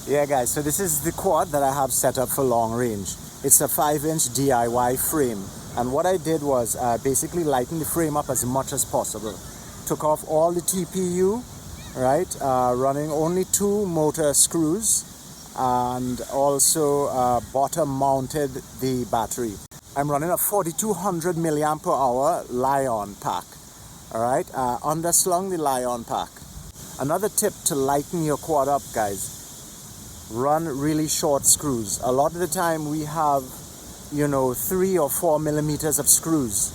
Yeah guys, so this is the quad that I have set up for long range. It's a 5-inch DIY frame, and what I did was basically lighten the frame up as much as possible. Took off all the TPU, right, running only 2 motor screws, and also bottom mounted the battery. I'm running a 4200 milliamp per hour Liion pack. Alright, underslung the Liion pack. Another tip to lighten your quad up, guys, run really short screws. A lot of the time we have, 3 or 4 millimeters of screws.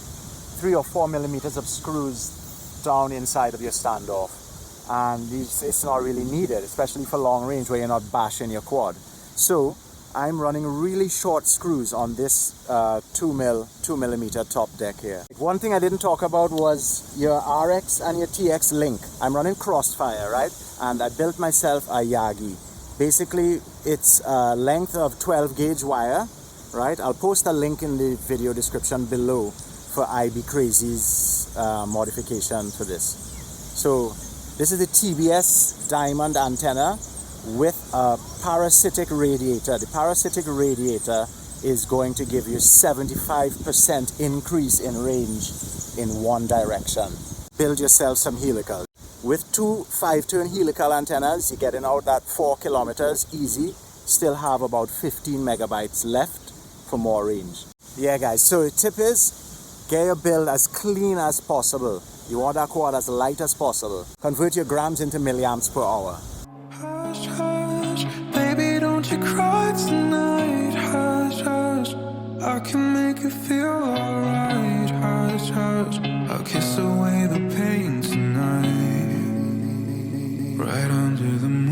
3 or 4 millimeters of screws down inside of your standoff. And it's not really needed, especially for long range where you're not bashing your quad. So I'm running really short screws on this 2 millimeter top deck here. One thing I didn't talk about was your RX and your TX link. I'm running crossfire, right? And I built myself a Yagi. Basically, it's a length of 12 gauge wire, right? I'll post a link in the video description below for IB Crazy's modification for this. So this is the TBS diamond antenna with a parasitic radiator. The parasitic radiator is going to give you 75% increase in range in one direction. Build yourself some helical. With 2 5-turn helical antennas, you're getting out that 4 kilometers easy. Still have about 15 megabytes left for more range. Yeah guys, so the tip is, get your build as clean as possible. You want that quad as light as possible. Convert your grams into milliamps per hour. Hush, hush, baby, don't you cry tonight. Hush, hush, I can make you feel alright. Hush, hush, I'll kiss away the pain tonight. Right under the moon.